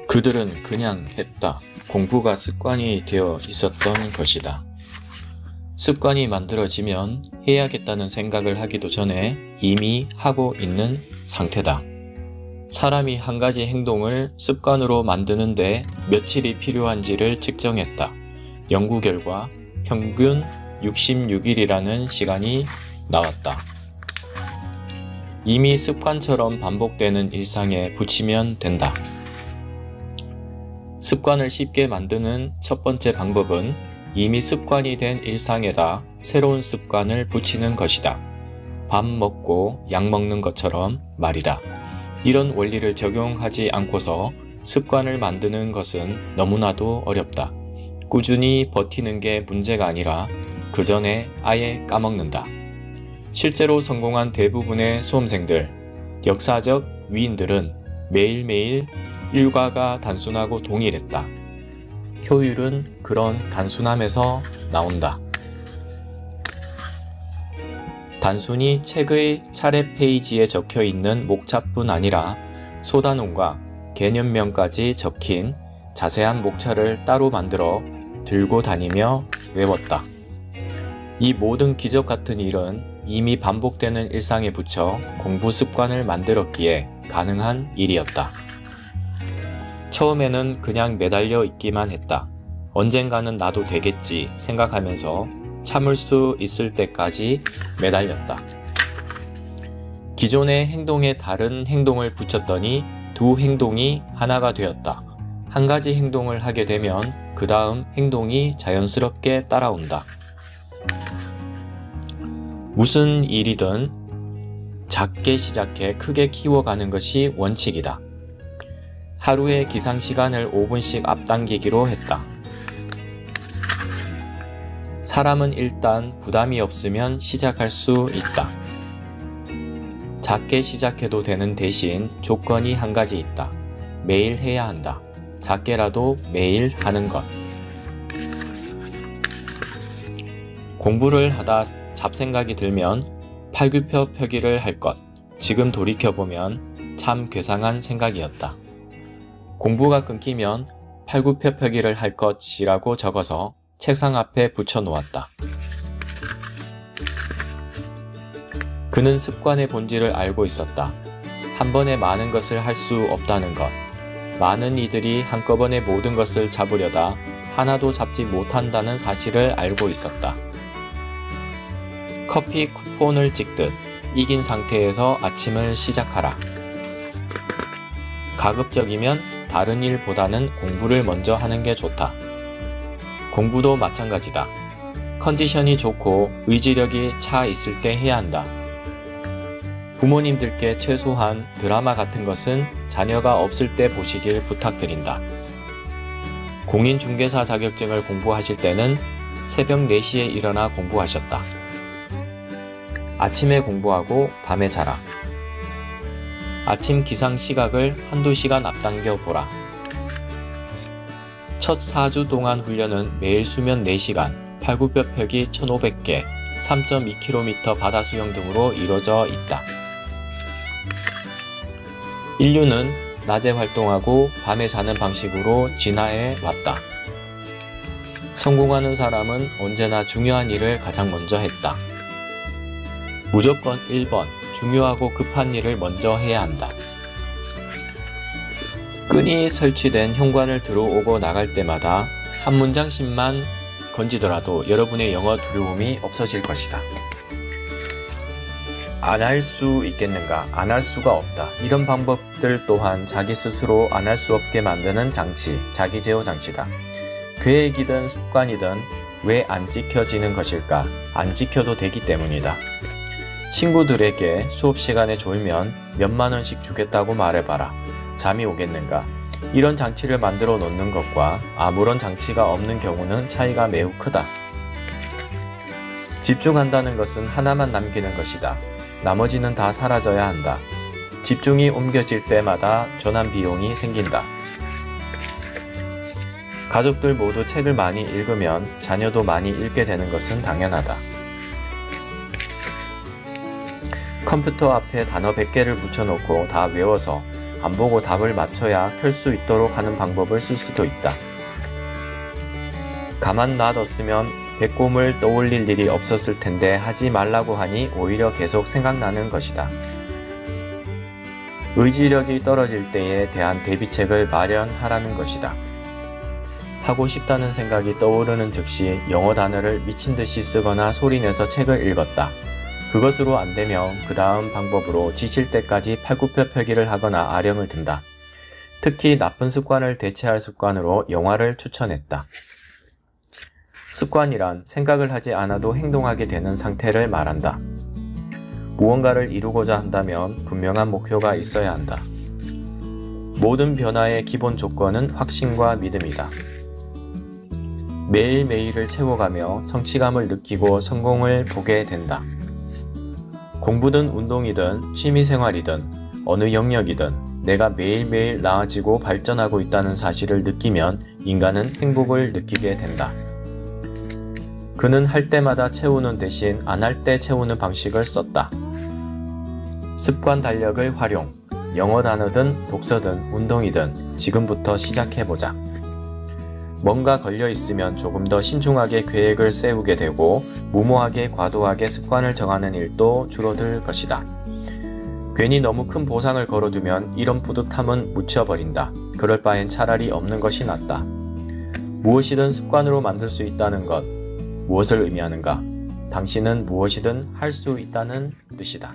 그들은 그냥 했다. 공부가 습관이 되어 있었던 것이다. 습관이 만들어지면 해야겠다는 생각을 하기도 전에 이미 하고 있는 상태다. 사람이 한 가지 행동을 습관으로 만드는데 며칠이 필요한지를 측정했다. 연구 결과 평균 66일이라는 시간이 나왔다. 이미 습관처럼 반복되는 일상에 붙이면 된다. 습관을 쉽게 만드는 첫 번째 방법은 이미 습관이 된 일상에다 새로운 습관을 붙이는 것이다. 밥 먹고 약 먹는 것처럼 말이다. 이런 원리를 적용하지 않고서 습관을 만드는 것은 너무나도 어렵다. 꾸준히 버티는 게 문제가 아니라 그 전에 아예 까먹는다. 실제로 성공한 대부분의 수험생들, 역사적 위인들은 매일매일 일과가 단순하고 동일했다. 효율은 그런 단순함에서 나온다. 단순히 책의 차례 페이지에 적혀 있는 목차뿐 아니라 소단원과 개념명까지 적힌 자세한 목차를 따로 만들어 들고 다니며 외웠다. 이 모든 기적 같은 일은 이미 반복되는 일상에 붙여 공부 습관을 만들었기에 가능한 일이었다. 처음에는 그냥 매달려 있기만 했다. 언젠가는 나도 되겠지 생각하면서 참을 수 있을 때까지 매달렸다. 기존의 행동에 다른 행동을 붙였더니 두 행동이 하나가 되었다. 한 가지 행동을 하게 되면 그 다음 행동이 자연스럽게 따라온다. 무슨 일이든 작게 시작해 크게 키워가는 것이 원칙이다. 하루에 기상시간을 5분씩 앞당기기로 했다. 사람은 일단 부담이 없으면 시작할 수 있다. 작게 시작해도 되는 대신 조건이 한 가지 있다. 매일 해야 한다. 작게라도 매일 하는 것. 공부를 하다 잡생각이 들면 팔굽혀펴기를 할 것. 지금 돌이켜보면 참 괴상한 생각이었다. 공부가 끊기면 팔굽혀펴기를 할 것이라고 적어서 책상 앞에 붙여 놓았다. 그는 습관의 본질을 알고 있었다. 한 번에 많은 것을 할 수 없다는 것. 많은 이들이 한꺼번에 모든 것을 잡으려다 하나도 잡지 못한다는 사실을 알고 있었다. 커피 쿠폰을 찍듯 이긴 상태에서 아침을 시작하라. 가급적이면 다른 일보다는 공부를 먼저 하는 게 좋다. 공부도 마찬가지다. 컨디션이 좋고 의지력이 차 있을 때 해야 한다. 부모님들께 최소한 드라마 같은 것은 자녀가 없을 때 보시길 부탁드린다. 공인중개사 자격증을 공부하실 때는 새벽 4시에 일어나 공부하셨다. 아침에 공부하고 밤에 자라. 아침 기상 시각을 한두 시간 앞당겨 보라. 첫 4주 동안 훈련은 매일 수면 4시간, 팔굽혀펴기 1500개, 3.2km 바다 수영 등으로 이루어져 있다. 인류는 낮에 활동하고 밤에 자는 방식으로 진화해 왔다. 성공하는 사람은 언제나 중요한 일을 가장 먼저 했다. 무조건 1번, 중요하고 급한 일을 먼저 해야 한다. 끈이 설치된 현관을 들어오고 나갈 때마다 한 문장씩만 건지더라도 여러분의 영어 두려움이 없어질 것이다. 안 할 수 있겠는가? 안 할 수가 없다. 이런 방법들 또한 자기 스스로 안 할 수 없게 만드는 장치, 자기 제어 장치다. 계획이든 습관이든 왜 안 지켜지는 것일까? 안 지켜도 되기 때문이다. 친구들에게 수업 시간에 졸면 몇만 원씩 주겠다고 말해봐라. 잠이 오겠는가? 이런 장치를 만들어 놓는 것과 아무런 장치가 없는 경우는 차이가 매우 크다. 집중한다는 것은 하나만 남기는 것이다. 나머지는 다 사라져야 한다. 집중이 옮겨질 때마다 전환 비용이 생긴다. 가족들 모두 책을 많이 읽으면 자녀도 많이 읽게 되는 것은 당연하다. 컴퓨터 앞에 단어 100개를 붙여놓고 다 외워서 안 보고 답을 맞춰야 켤 수 있도록 하는 방법을 쓸 수도 있다. 가만 놔뒀으면 배꼽을 떠올릴 일이 없었을 텐데 하지 말라고 하니 오히려 계속 생각나는 것이다. 의지력이 떨어질 때에 대한 대비책을 마련하라는 것이다. 하고 싶다는 생각이 떠오르는 즉시 영어 단어를 미친듯이 쓰거나 소리내서 책을 읽었다. 그것으로 안되면 그 다음 방법으로 지칠 때까지 팔굽혀펴기를 하거나 아령을 든다. 특히 나쁜 습관을 대체할 습관으로 영화를 추천했다. 습관이란 생각을 하지 않아도 행동하게 되는 상태를 말한다. 무언가를 이루고자 한다면 분명한 목표가 있어야 한다. 모든 변화의 기본 조건은 확신과 믿음이다. 매일매일을 채워가며 성취감을 느끼고 성공을 보게 된다. 공부든 운동이든 취미생활이든 어느 영역이든 내가 매일매일 나아지고 발전하고 있다는 사실을 느끼면 인간은 행복을 느끼게 된다. 그는 할 때마다 채우는 대신 안 할 때 채우는 방식을 썼다. 습관 달력을 활용. 영어 단어든 독서든 운동이든 지금부터 시작해보자. 뭔가 걸려있으면 조금 더 신중하게 계획을 세우게 되고 무모하게 과도하게 습관을 정하는 일도 줄어들 것이다. 괜히 너무 큰 보상을 걸어두면 이런 뿌듯함은 묻혀버린다. 그럴 바엔 차라리 없는 것이 낫다. 무엇이든 습관으로 만들 수 있다는 것. 무엇을 의미하는가? 당신은 무엇이든 할 수 있다는 뜻이다.